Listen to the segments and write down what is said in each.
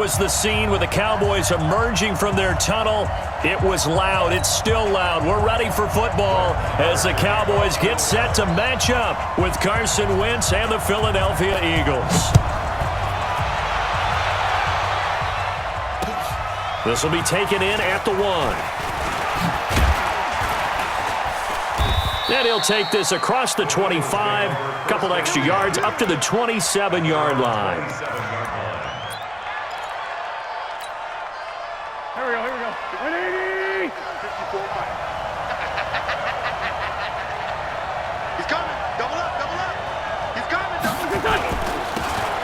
was the scene with the Cowboys emerging from their tunnel. It was loud. It's still loud. We're ready for football as the Cowboys get set to match up with Carson Wentz and the Philadelphia Eagles. This will be taken in at the 1. And he'll take this across the 25, a couple extra yards up to the 27-yard line. Here we go. 180! 54. He's coming. Double up. He's coming. Double up.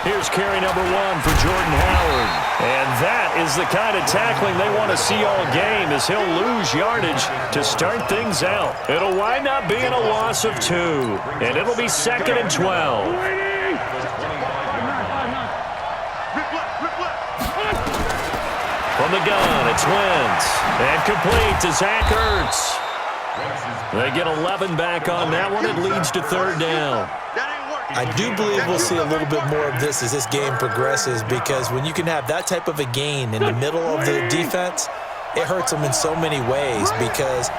Here's carry number 1 for Jordan Howard. And that is the kind of tackling they want to see all game as he'll lose yardage to start things out. It'll wind up being a loss of 2. And it'll be 2nd and 12. From the gun, it's Wentz. And complete to Zach Ertz. They get 11 back on that one. It leads to 3rd down. I do believe we'll see a little bit more of this as this game progresses, because when you can have that type of a gain in the middle of the defense, it hurts them in so many ways, because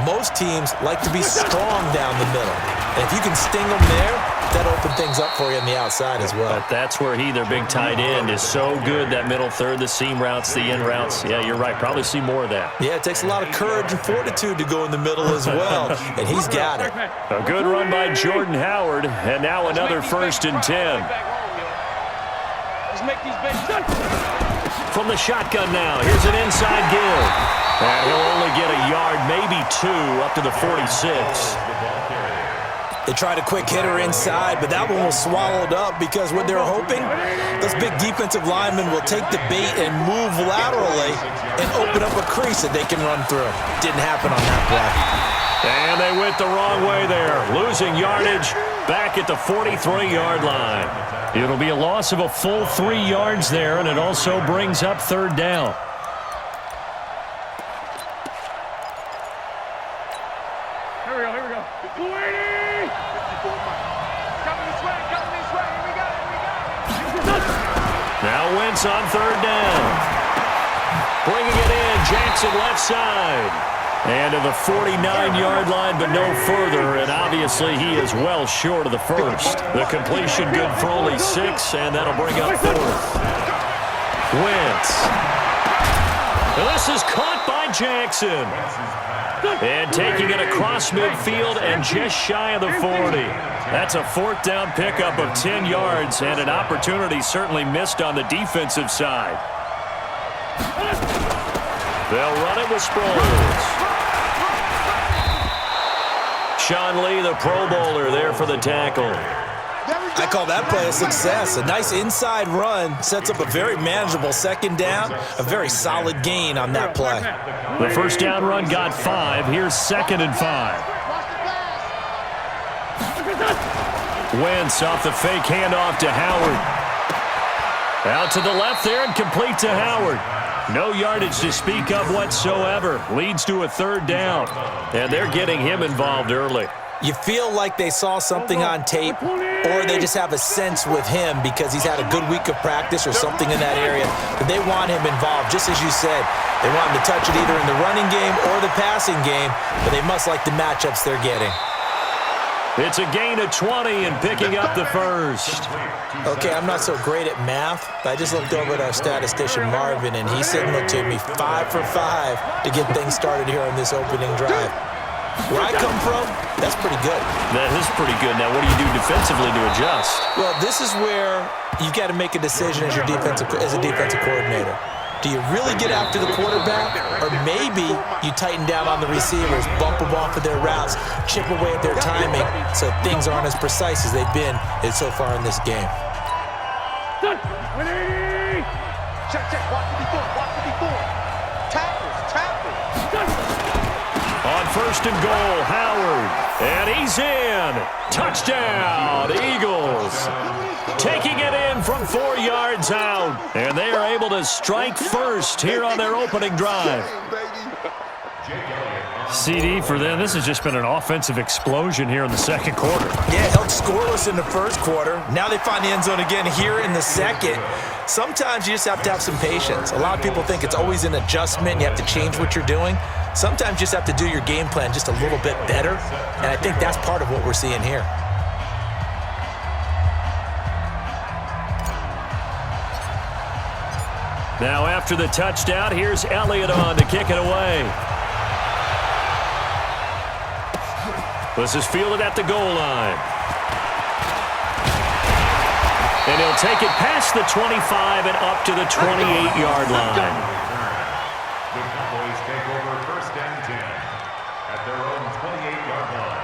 most teams like to be strong down the middle. And if you can sting them there, that'll open things up for you on the outside as well. But that's where their big tight end, is so good, that middle third, the seam routes, the in routes. Yeah, you're right. Probably see more of that. Yeah, it takes a lot of courage and fortitude to go in the middle as well, and he's got it. A good run by Jordan Howard, and now another 1st and 10. From the shotgun now, here's an inside give. And he'll only get a yard, maybe 2, up to the 46. They tried a quick hitter inside, but that one was swallowed up, because what they're hoping, those big defensive linemen will take the bait and move laterally and open up a crease that they can run through. Didn't happen on that play. And they went the wrong way there, losing yardage back at the 43-yard line. It'll be a loss of a full 3 yards there, and it also brings up 3rd down. Here we go. 280! 54. Coming this way. Here we go. Now Wentz on 3rd down. Bringing it in, Jackson left side. And to the 49-yard line, but no further. And obviously he is well short of the 1st. The completion good for only 6, and that'll bring up 4th. Wentz. This is caught by Jackson. And taking it across midfield and just shy of the 40. That's a 4th down pickup of 10 yards, and an opportunity certainly missed on the defensive side. They'll run it with Sproles. Sean Lee, the Pro Bowler, there for the tackle. I call that play a success. A nice inside run sets up a very manageable 2nd down, a very solid gain on that play. The 1st down run got 5. Here's 2nd and 5. Wentz off the fake handoff to Howard. Out to the left there and complete to Howard. No yardage to speak of whatsoever. Leads to a 3rd down. And they're getting him involved early. You feel like they saw something on tape, or they just have a sense with him because he's had a good week of practice or something in that area, but they want him involved. Just as you said, they want him to touch it either in the running game or the passing game, but they must like the matchups they're getting. It's a gain of 20 and picking up the 1st. Okay, I'm not so great at math, but I just looked over at our statistician, Marvin, and he signaled to me 5 for 5 to get things started here on this opening drive. Where I come from, that's pretty good. That is pretty good. Now, what do you do defensively to adjust? Well, this is where you've got to make a decision as a defensive coordinator. Do you really get after the quarterback, or maybe you tighten down on the receivers, bump them off of their routes, chip away at their timing so things aren't as precise as they've been so far in this game? Check. Watch the before. Tackles. On 1st and goal, Howard. And he's in. Touchdown, Eagles. Taking it in from 4 yards out. And they are able to strike first here on their opening drive. CD for them. This has just been an offensive explosion here in the second quarter. Yeah, held scoreless in the first quarter. Now they find the end zone again here in the second. Sometimes you just have to have some patience. A lot of people think it's always an adjustment. You have to change what you're doing. Sometimes you just have to do your game plan just a little bit better. And I think that's part of what we're seeing here. Now after the touchdown, here's Elliott on to kick it away. This is fielded at the goal line. And he'll take it past the 25 and up to the 28-yard line. The Cowboys take over 1st and 10 at their own 28-yard line.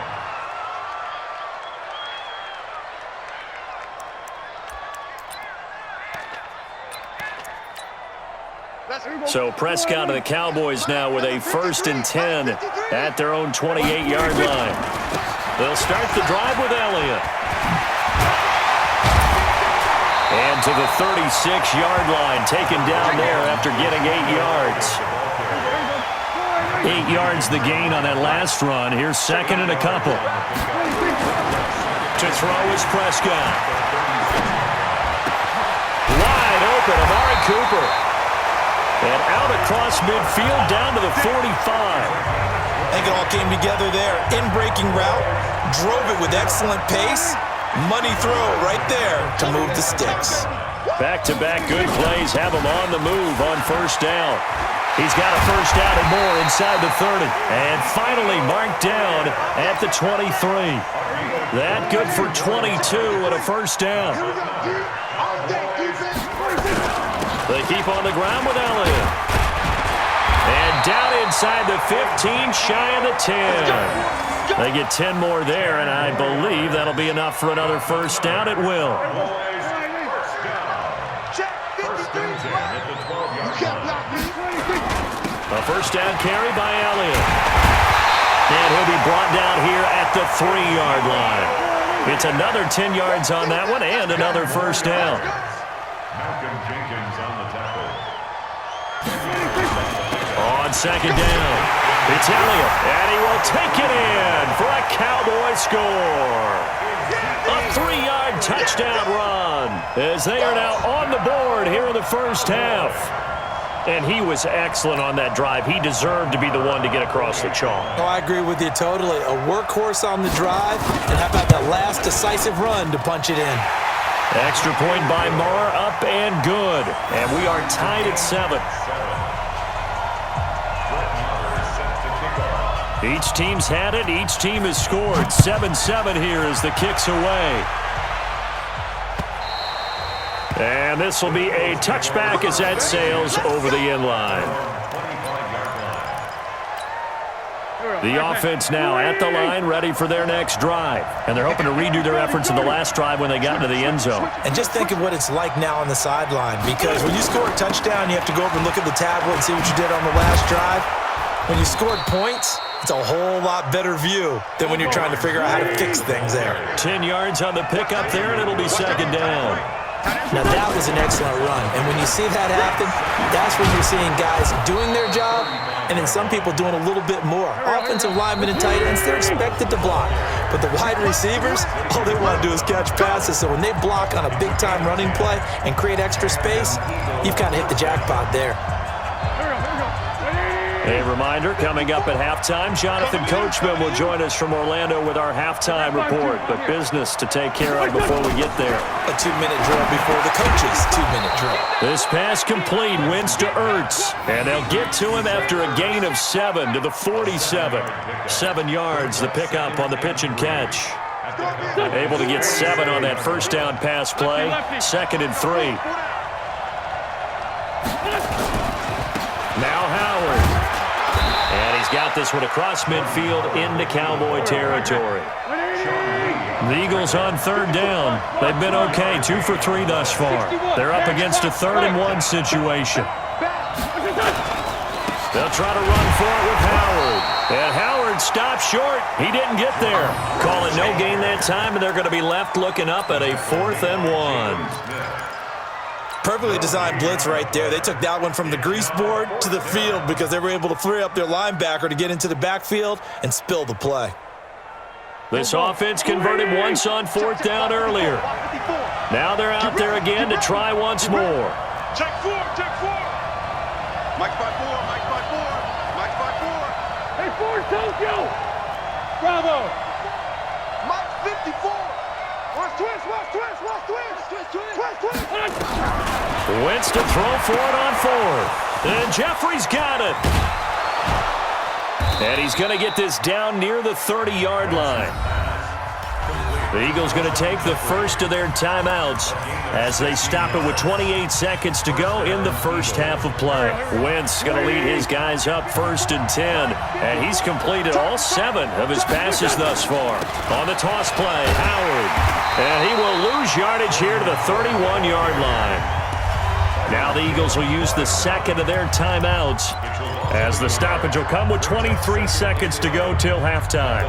So Prescott and the Cowboys now with a 1st and 10 at their own 28-yard line. They'll start the drive with Elliott. And to the 36-yard line, taken down there after getting 8 yards. 8 yards the gain on that last run. Here's second and a couple. To throw is Prescott. Wide open, Amari Cooper. And out across midfield down to the 45. I think it all came together there. In-breaking route, drove it with excellent pace. Money throw right there to move the sticks. Back-to-back good plays have him on the move on 1st down. He's got a 1st down and more inside the 30. And finally marked down at the 23. That good for 22 and a 1st down. They keep on the ground with Elliott. And down inside the 15, shy of the 10. They get 10 more there, and I believe that'll be enough for another 1st down. It will. A 1st down carry by Elliott. And he'll be brought down here at the 3-yard line. It's another 10 yards on that one and another 1st down. On 2nd down, it's Elliott, and he will take it in for a Cowboy score. A 3-yard touchdown run as they are now on the board here in the 1st half. And he was excellent on that drive. He deserved to be the one to get across the chalk. Oh, I agree with you totally. A workhorse on the drive, and how about that last decisive run to punch it in? Extra point by Marr, up and good. And we are tied at 7. Each team's had it. Each team has scored. 7-7 here as the kick's away. And this will be a touchback as that sails over the end line. The offense now at the line, ready for their next drive. And they're hoping to redo their efforts in the last drive when they got into the end zone. And just think of what it's like now on the sideline, because when you score a touchdown, you have to go over and look at the tablet and see what you did on the last drive. When you scored points, it's a whole lot better view than when you're trying to figure out how to fix things there. 10 yards on the pickup there, and it'll be 2nd down. Now, that was an excellent run. And when you see that happen, that's when you're seeing guys doing their job and then some people doing a little bit more. Offensive linemen and tight ends, they're expected to block. But the wide receivers, all they want to do is catch passes. So when they block on a big-time running play and create extra space, you've kind of hit the jackpot there. A reminder, coming up at halftime, Jonathan Coachman will join us from Orlando with our halftime report. But business to take care of before we get there. A 2-minute drill before the coach's 2-minute drill. This pass complete, wins to Ertz. And they'll get to him after a gain of 7 to the 47. 7 yards, the pickup on the pitch and catch. Able to get 7 on that 1st down pass play. 2nd and 3. Now Howard. And he's got this one across midfield into Cowboy territory. The Eagles on 3rd down. They've been okay, 2 for 3 thus far. They're up against a 3rd and 1 situation. They'll try to run for it with Howard. And Howard stopped short. He didn't get there. Calling no gain that time, and they're going to be left looking up at a 4th and 1. Perfectly designed blitz right there. They took that one from the grease board to the field because they were able to free up their linebacker to get into the backfield and spill the play. This offense converted once on fourth down earlier. Now they're out there again to try once more. Check four, check four. Mike 5-4, Mike 5-4, Mike 5-4. Hey, Ford, Tokyo. Bravo. Mike 54. Watch twist, watch twist, watch twist. Twist. Wentz to throw for it on fourth. And Jeffrey's got it. And he's going to get this down near the 30-yard line. The Eagles going to take the first of their timeouts as they stop it with 28 seconds to go in the first half of play. Wentz going to lead his guys up 1st and 10, and he's completed all 7 of his passes thus far. On the toss play, Howard, and he will lose yardage here to the 31-yard line. Now the Eagles will use the second of their timeouts as the stoppage will come with 23 seconds to go till halftime.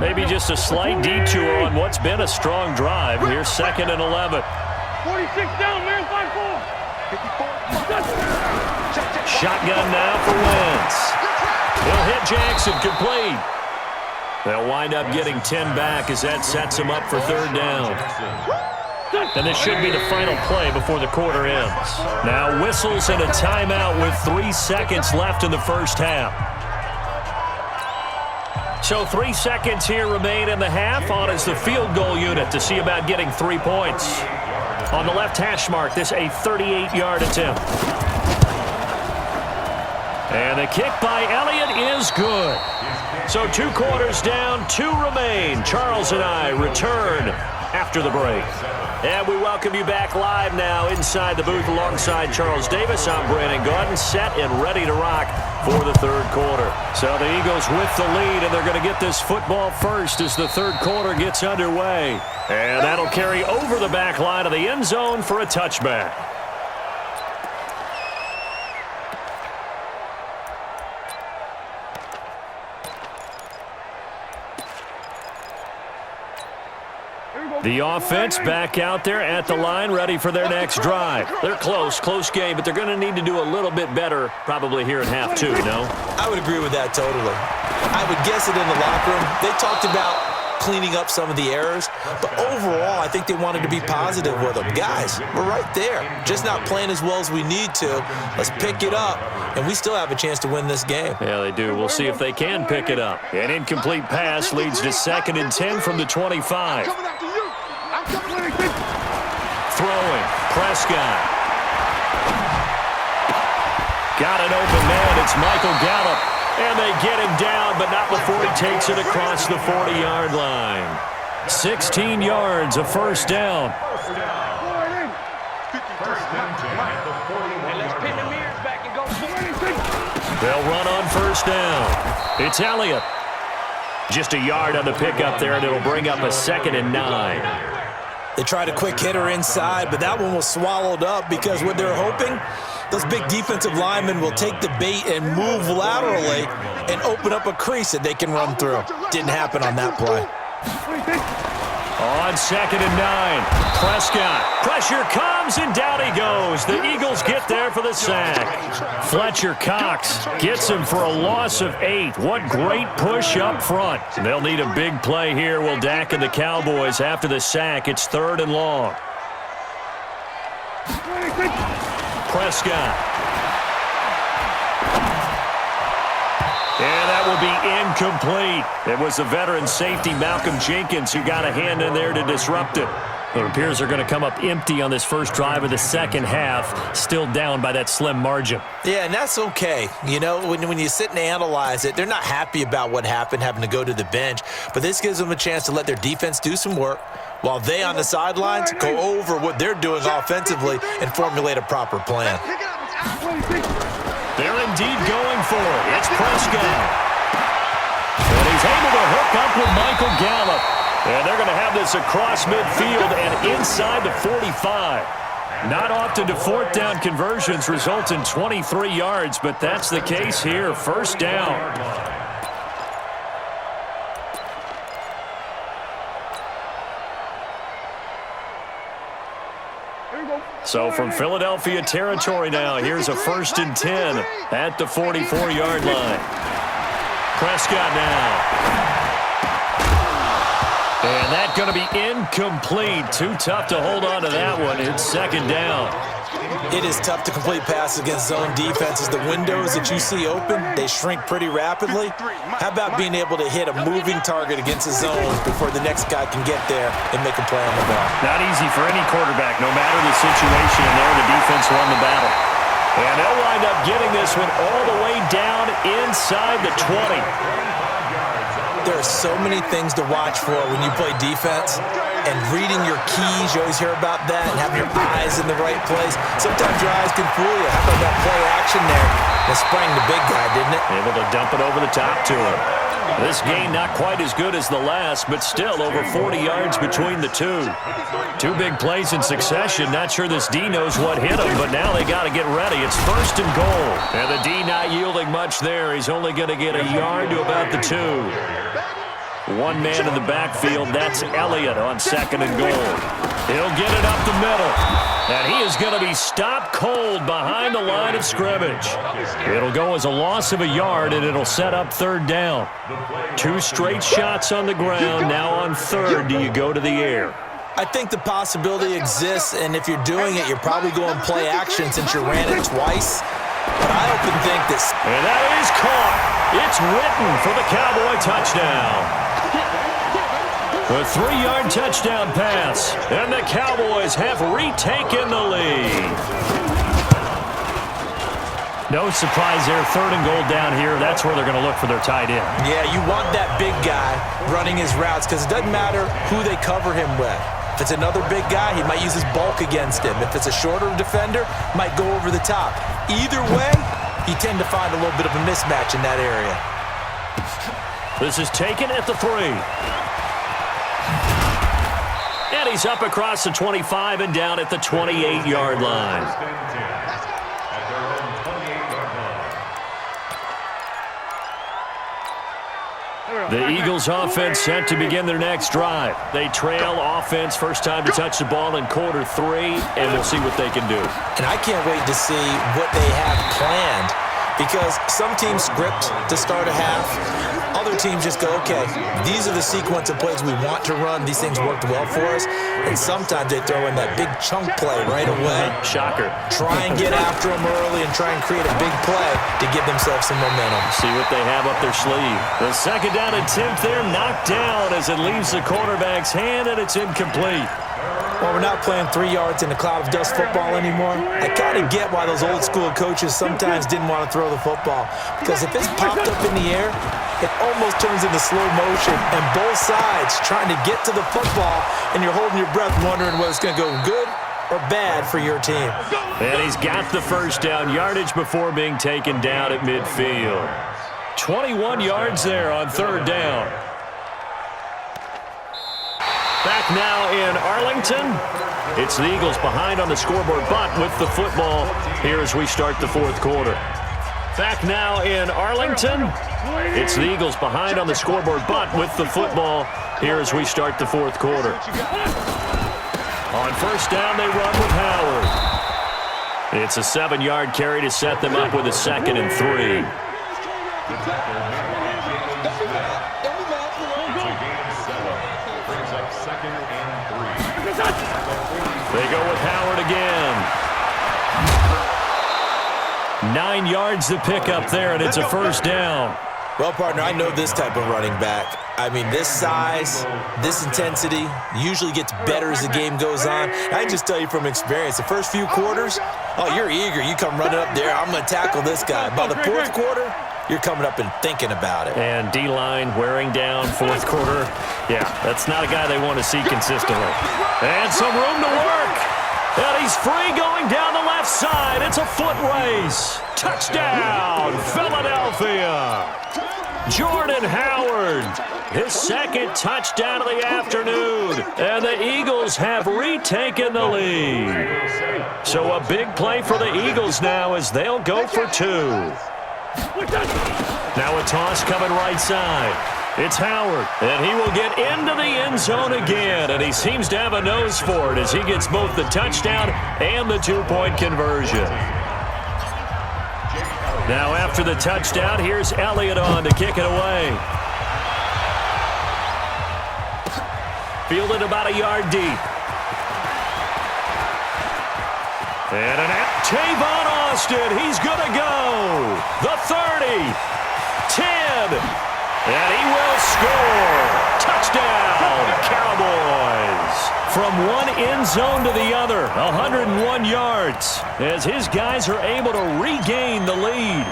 Maybe just a slight detour on what's been a strong drive. Here's 2nd and 11. 46 down, man, 5-4. Shotgun now for Wentz. He'll hit Jackson, complete. They'll wind up getting 10 back as that sets him up for 3rd down. And this should be the final play before the quarter ends. Now whistles and a timeout with 3 seconds left in the first half. So 3 seconds here remain in the half. On is the field goal unit to see about getting 3 points. On the left hash mark, this a 38-yard attempt. And the kick by Elliott is good. So 2 quarters down, 2 remain. Charles and I return after the break. And we welcome you back live now inside the booth alongside Charles Davis. I'm Brandon Gordon, set and ready to rock for the 3rd quarter. So the Eagles with the lead, and they're going to get this football first as the 3rd quarter gets underway. And that'll carry over the back line of the end zone for a touchback. The offense back out there at the line, ready for their next drive. They're close game, but they're going to need to do a little bit better probably here in half 2, no? I would agree with that totally. I would guess it in the locker room. They talked about cleaning up some of the errors, but overall, I think they wanted to be positive with them. Guys, we're right there. Just not playing as well as we need to. Let's pick it up, and we still have a chance to win this game. Yeah, they do. We'll see if they can pick it up. An incomplete pass leads to 2nd and 10 from the 25. Throwing, Prescott. Got an open man, it's Michael Gallup. And they get him down, but not before he takes it across the 40-yard line. 16 yards, a 1st down. They'll run on 1st down. It's Elliott. Just a yard on the pickup there, and it'll bring up a 2nd and 9. They tried a quick hitter inside, but that one was swallowed up because what they're hoping, those big defensive linemen will take the bait and move laterally and open up a crease that they can run through. Didn't happen on that play. On 2nd and 9, Prescott. Pressure comes, and down he goes. The Eagles get there for the sack. Fletcher Cox gets him for a loss of 8. What great push up front. They'll need a big play here. Will Dak and the Cowboys after the sack. It's 3rd and long. Prescott. And that will be incomplete. It was the veteran safety Malcolm Jenkins who got a hand in there to disrupt it. It appears they're going to come up empty on this first drive of the second half, still down by that slim margin. Yeah, and that's okay. You know, when you sit and analyze it, they're not happy about what happened, having to go to the bench. But this gives them a chance to let their defense do some work while they on the sidelines go over what they're doing offensively and formulate a proper plan. They're indeed going for it. It's Prescott. And he's able to hook up with Michael Gallup. And they're going to have this across midfield and inside the 45. Not often do 4th down conversions result in 23 yards, but that's the case here. 1st down. So from Philadelphia territory now, here's a 1st and 10 at the 44-yard line. Prescott now. And that's going to be incomplete. Too tough to hold on to that one. It's 2nd down. It is tough to complete passes against zone defenses. The windows that you see open, they shrink pretty rapidly. How about being able to hit a moving target against a zone before the next guy can get there and make a play on the ball? Not easy for any quarterback, no matter the situation. And there, the defense won the battle. And they'll wind up getting this one all the way down inside the 20. There are so many things to watch for when you play defense, and reading your keys, you always hear about that, and having your eyes in the right place. Sometimes your eyes can fool you. How about that play action there? That sprang the big guy, didn't it? Able to dump it over the top to him. This game not quite as good as the last, but still over 40 yards between the two. 2 big plays in succession. Not sure this D knows what hit him, but now they got to get ready. It's 1st and goal. And the D not yielding much there. He's only going to get a yard to about the 2. 1 man in the backfield. That's Elliott on 2nd and goal. He'll get it up the middle. And he is going to be stopped cold behind the line of scrimmage. It'll go as a loss of a yard, and it'll set up 3rd down. 2 straight shots on the ground. Now on 3rd, do you go to the air? I think the possibility exists, and if you're doing it, you're probably going play action since you ran it twice. But I often think this. And that is caught. It's written for the Cowboy touchdown. A 3-yard touchdown pass, and the Cowboys have retaken the lead. No surprise there, 3rd and goal down here. That's where they're going to look for their tight end. Yeah, you want that big guy running his routes because it doesn't matter who they cover him with. If it's another big guy, he might use his bulk against him. If it's a shorter defender, might go over the top. Either way, you tend to find a little bit of a mismatch in that area. This is taken at the 3. And he's up across the 25 and down at the 28-yard line. The Eagles offense set to begin their next drive. They trail offense, first time to touch the ball in quarter 3, and we'll see what they can do. And I can't wait to see what they have planned, because some teams script to start a half. Other teams just go, okay, these are the sequence of plays we want to run. These things worked well for us. And sometimes they throw in that big chunk play right away. Shocker. Try and get after them early and try and create a big play to give themselves some momentum. See what they have up their sleeve. The 2nd down attempt there knocked down as it leaves the quarterback's hand, and it's incomplete. While we're not playing 3 yards in a cloud of dust football anymore, I kind of get why those old school coaches sometimes didn't want to throw the football. Because if it's popped up in the air, it almost turns into slow motion, and both sides trying to get to the football, and you're holding your breath wondering whether it's going to go good or bad for your team. And he's got the 1st down, yardage before being taken down at midfield. 21 yards there on 3rd down. Back now in Arlington. It's the Eagles behind on the scoreboard, but with the football here as we start the 4th quarter. Back now in Arlington. It's the Eagles behind on the scoreboard, but with the football here as we start the 4th quarter. On 1st down, they run with Howard. It's a 7-yard carry to set them up with a 2nd and 3. They go with Howard again. 9 yards to pick up there, and it's a 1st down. Well, partner, I know this type of running back. I mean, this size, this intensity usually gets better as the game goes on. I can just tell you from experience, the first few quarters, oh, you're eager. You come running up there, I'm going to tackle this guy. By the 4th quarter, you're coming up and thinking about it. And D-line wearing down 4th quarter. Yeah, that's not a guy they want to see consistently. And some room to work. And he's free going down the left side. It's a foot race. Touchdown, Philadelphia. Jordan Howard, his 2nd touchdown of the afternoon. And the Eagles have retaken the lead. So a big play for the Eagles now as they'll go for 2. Now a toss coming right side. It's Howard, and he will get into the end zone again, and he seems to have a nose for it as he gets both the touchdown and the two-point conversion. Now after the touchdown, here's Elliott on to kick it away. Fielded about a yard deep. And Tavon Austin, he's going to go. The 30, 10, and he will score. Touchdown, Cowboys. From one end zone to the other, 101 yards, as his guys are able to regain the lead.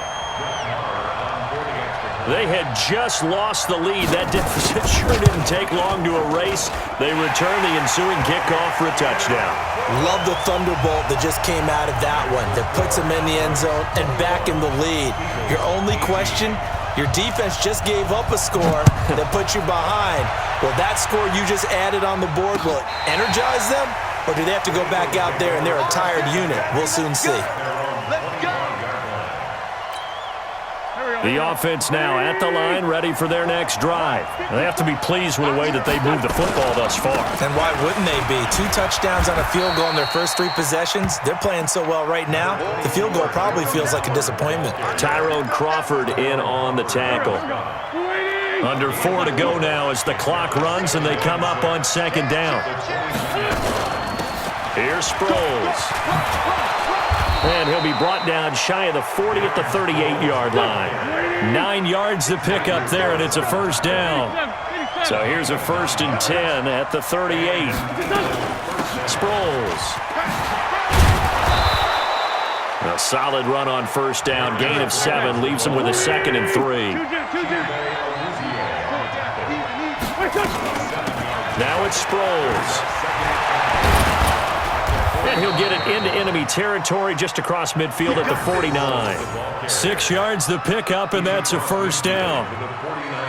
They had just lost the lead. That deficit sure didn't take long to erase. They return the ensuing kickoff for a touchdown. Love the thunderbolt that just came out of that one that puts them in the end zone and back in the lead. Your only question, your defense just gave up a score that put you behind. Will that score you just added on the board, will it energize them? Or do they have to go back out there and they're a tired unit? We'll soon see. The offense now at the line, ready for their next drive. They have to be pleased with the way that they've moved the football thus far. And why wouldn't they be? 2 touchdowns on a field goal in their first 3 possessions. They're playing so well right now, the field goal probably feels like a disappointment. Tyrone Crawford in on the tackle. Under 4 to go now as the clock runs and they come up on second down. Here's Sproles. And he'll be brought down shy of the 40 at the 38-yard line. 9 yards to pick up there, and it's a first down. So here's a 1st and 10 at the 38. Sproles. A solid run on first down. Gain of 7 leaves him with a 2nd and 3. Now it's Sproles. And he'll get it into enemy territory just across midfield at the 49. 6 yards to pick up, and that's a first down.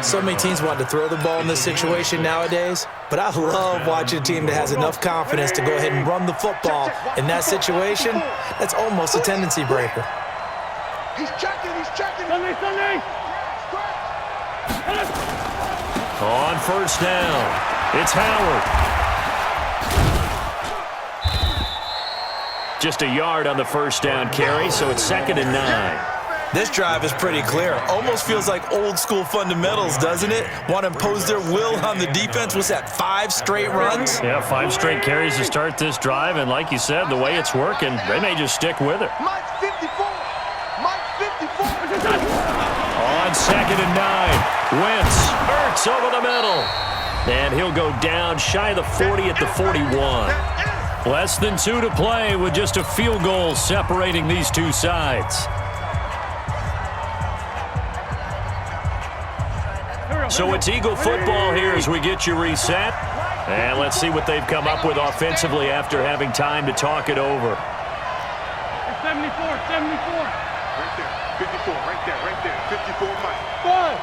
So many teams want to throw the ball in this situation nowadays, but I love watching a team that has enough confidence to go ahead and run the football. In that situation, that's almost a tendency breaker. He's checking. Sunday. On first down, it's Howard. Just a yard on the first down carry, so it's 2nd and 9. This drive is pretty clear. Almost feels like old school fundamentals, doesn't it? Want to impose their will on the defense. Was that 5 straight runs? Yeah, 5 straight carries to start this drive, and like you said, the way it's working, they may just stick with it. Mike 54. On 2nd and 9, Wentz, Ertz over the middle. And he'll go down shy of the 40 at the 41. Less than 2 to play with just a field goal separating these two sides. So it's Eagle football here as we get you reset. And let's see what they've come up with offensively after having time to talk it over. 74. Right there, 54, right there. 54, Mike. 5.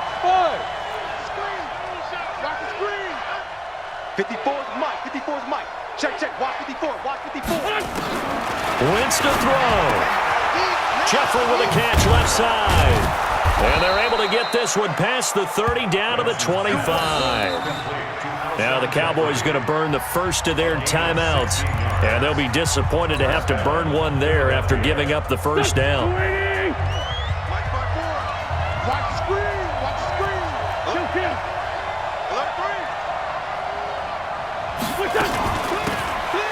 Screen. Watch the screen. 54 is Mike. 54 is Mike. Check. Watch 54. Wentz to throw. Jeffrey with a catch left side. And they're able to get this one past the 30 down to the 25. Now the Cowboys going to burn the first of their timeouts. And they'll be disappointed to have to burn one there after giving up the first down. Mike 5-4. Watch the screen.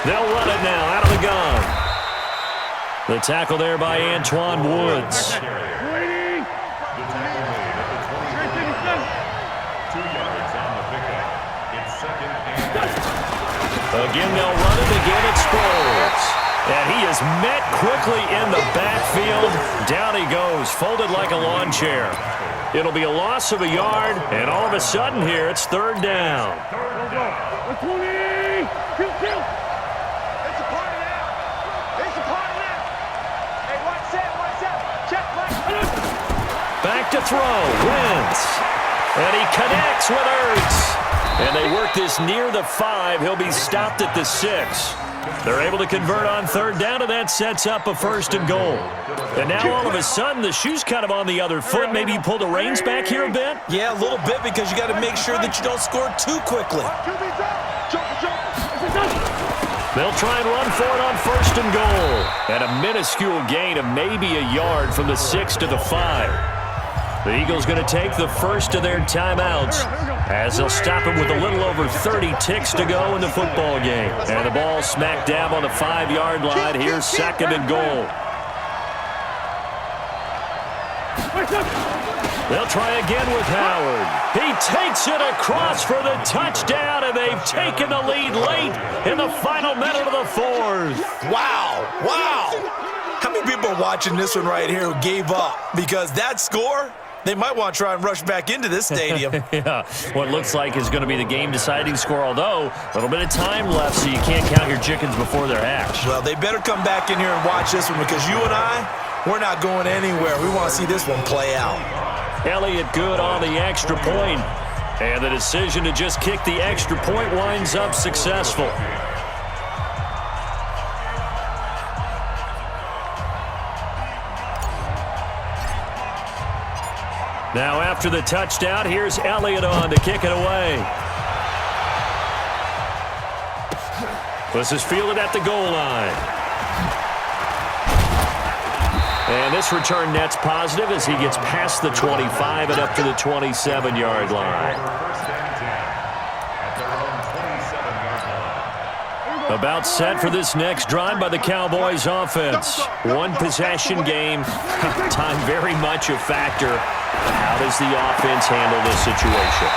They'll run it now out of the gun. The tackle there by Antoine Woods. Again, they'll run it. Again, it's Sproles. And he is met quickly in the backfield. Down he goes, folded like a lawn chair. It'll be a loss of a yard, and all of a sudden here, it's 3rd down. Back to throw, Wentz. And he connects with Ertz. And they work this near the 5. He'll be stopped at the 6. They're able to convert on third down, and that sets up a 1st and goal. And now all of a sudden, the shoe's kind of on the other foot. Maybe you pull the reins back here a bit? Yeah, a little bit, because you got to make sure that you don't score too quickly. They'll try and run for it on 1st and goal. And a minuscule gain of maybe a yard from the 6 to the 5. The Eagles going to take the first of their timeouts as they'll stop it with a little over 30 ticks to go in the football game. And the ball smack dab on the 5-yard line. Here's 2nd and goal. They'll try again with Howard. He takes it across for the touchdown, and they've taken the lead late in the final minute of the 4th. Wow. How many people are watching this one right here who gave up? Because that score, they might want to try and rush back into this stadium. Yeah, what looks like is going to be the game-deciding score, although a little bit of time left, so you can't count your chickens before they're hatched. Well, they better come back in here and watch this one, because you and I, we're not going anywhere. We want to see this one play out. Elliott good on the extra point, and the decision to just kick the extra point winds up successful. Now after the touchdown, here's Elliott on to kick it away. This is fielded at the goal line. And this return net's positive as he gets past the 25 and up to the 27-yard line. About set for this next drive by the Cowboys offense. One possession game. Time very much a factor. How does the offense handle this situation?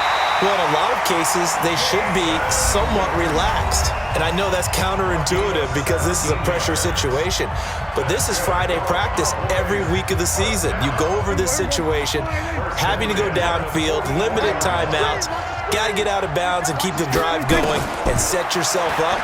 Well, in a lot of cases, they should be somewhat relaxed. And I know that's counterintuitive because this is a pressure situation. But this is Friday practice every week of the season. You go over this situation, having to go downfield, limited timeouts, got to get out of bounds and keep the drive going and set yourself up.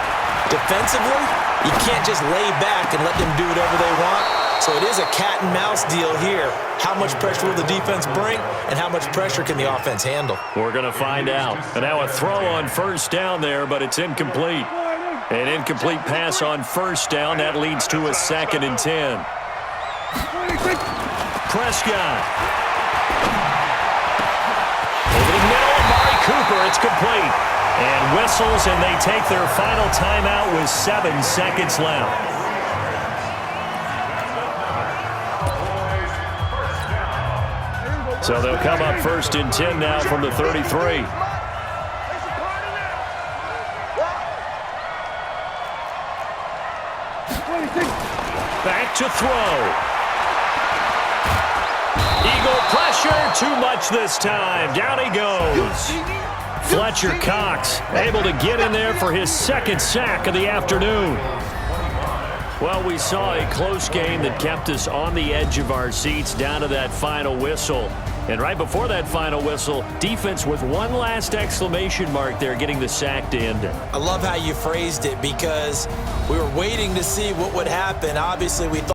Defensively, you can't just lay back and let them do whatever they want. So it is a cat and mouse deal here. How much pressure will the defense bring, and how much pressure can the offense handle? We're going to find out. And now a throw on 1st down there, but it's incomplete. An incomplete pass on 1st down. That leads to a 2nd and 10. Prescott. Over the middle, Amari Cooper. It's complete. And whistles, and they take their final timeout with 7 seconds left. So they'll come up 1st and 10 now from the 33. Back to throw. Eagle pressure, too much this time. Down he goes. Fletcher Cox able to get in there for his 2nd sack of the afternoon. Well, we saw a close game that kept us on the edge of our seats down to that final whistle. And right before that final whistle, defense with one last exclamation mark there, getting the sack to end it. I love how you phrased it, because we were waiting to see what would happen. Obviously, we thought